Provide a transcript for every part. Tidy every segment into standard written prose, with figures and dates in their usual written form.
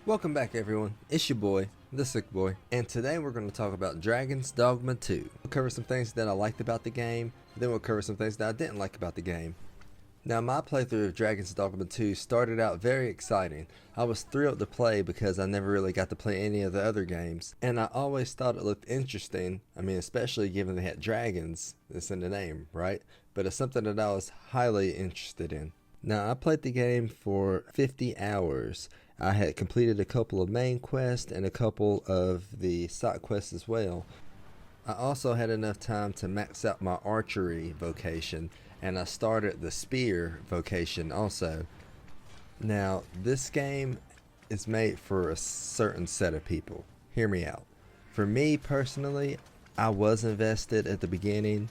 Welcome back everyone, it's your boy, the Sick Boy, and today we're going to talk about Dragon's Dogma 2. We'll cover some things that I liked about the game, then we'll cover some things that I didn't like about the game. Now my playthrough of Dragon's Dogma 2 started out very exciting. I was thrilled to play because I never really got to play any of the other games, and I always thought it looked interesting. I mean, especially given they had dragons, it's in the name, right? But it's something that I was highly interested in. Now I played the game for 50 hours. I had completed a couple of main quests and a couple of the side quests as well. I also had enough time to max out my archery vocation, and I started the spear vocation also. Now this game is made for a certain set of people. Hear me out. For me personally, I was invested at the beginning.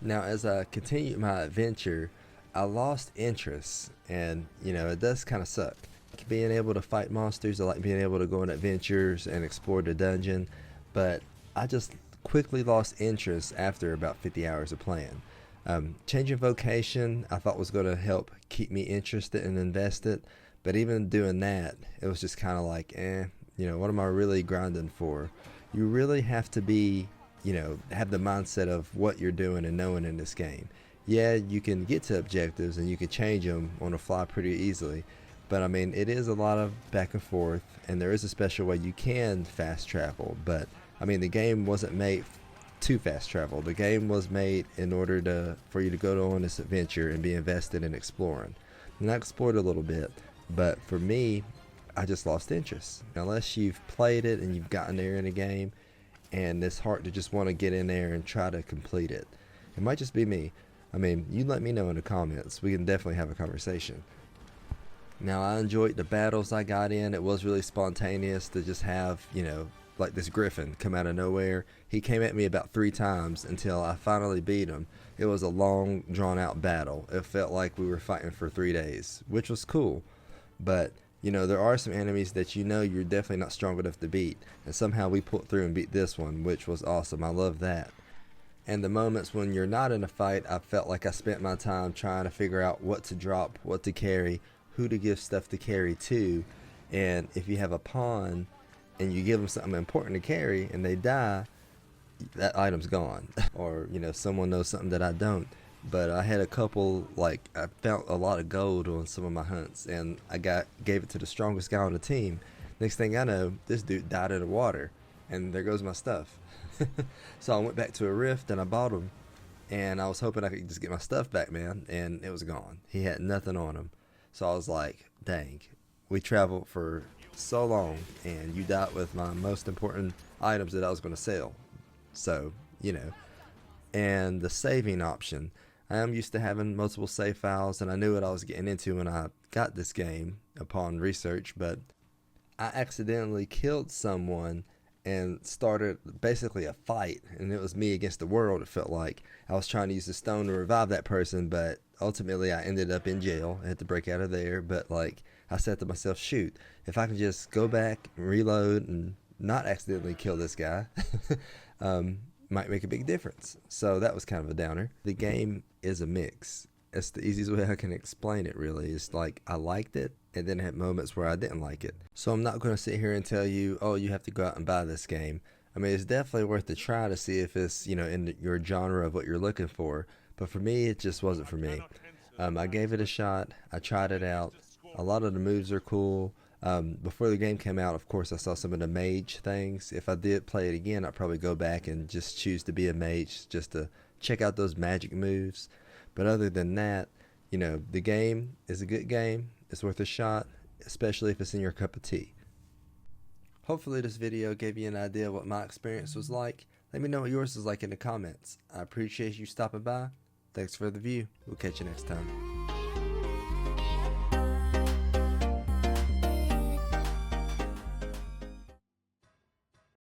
Now as I continued my adventure, I lost interest, and it does kind of suck. Being able to fight monsters, I like being able to go on adventures and explore the dungeon, but I just quickly lost interest after about 50 hours of playing. Changing vocation I thought was going to help keep me interested and invested, but even doing that, it was just kind of like, what am I really grinding for? You really have to be, have the mindset of what you're doing and knowing in this game. Yeah, you can get to objectives and you can change them on the fly pretty easily, but I mean, it is a lot of back and forth, and there is a special way you can fast travel, but I mean, the game wasn't made to fast travel. The game was made in order for you to go on this adventure and be invested in exploring. And I explored a little bit, but for me, I just lost interest. Unless you've played it and you've gotten there in a game, and it's hard to just want to get in there and try to complete it. It might just be me. I mean, you let me know in the comments. We can definitely have a conversation. Now I enjoyed the battles I got in. It was really spontaneous to just have, like this griffin come out of nowhere. He came at me about 3 times until I finally beat him. It was a long drawn out battle. It felt like we were fighting for 3 days, which was cool. But there are some enemies that you're definitely not strong enough to beat, and somehow we pulled through and beat this one, which was awesome. I love that. And the moments when you're not in a fight, I felt like I spent my time trying to figure out what to drop, what to carry, who to give stuff to carry to. And if you have a pawn and you give them something important to carry and they die, that item's gone. Or someone knows something that I don't. But I had a couple, I found a lot of gold on some of my hunts, and I gave it to the strongest guy on the team. Next thing I know, this dude died in the water, and there goes my stuff. So I went back to a rift and I bought him, and I was hoping I could just get my stuff back, man, and it was gone. He had nothing on him. So I was like, dang, we traveled for so long and you died with my most important items that I was going to sell. So, and the saving option. I am used to having multiple save files, and I knew what I was getting into when I got this game upon research, but I accidentally killed someone and started basically a fight, and it was me against the world. It felt like I was trying to use the stone to revive that person, but ultimately I ended up in jail. I had to break out of there, but I said to myself, shoot, if I can just go back and reload and not accidentally kill this guy, might make a big difference. So that was kind of a downer. The game is a mix. That's the easiest way I can explain it, really. It's like I liked it, and then had moments where I didn't like it. So I'm not going to sit here and tell you, oh, you have to go out and buy this game. I mean, it's definitely worth a try to see if it's, in your genre of what you're looking for. But for me, it just wasn't for me. I gave it a shot. I tried it out. A lot of the moves are cool. Before the game came out, of course, I saw some of the mage things. If I did play it again, I'd probably go back and just choose to be a mage just to check out those magic moves. But other than that, the game is a good game. It's worth a shot, especially if it's in your cup of tea. Hopefully this video gave you an idea of what my experience was like. Let me know what yours is like in the comments. I appreciate you stopping by. Thanks for the view. We'll catch you next time.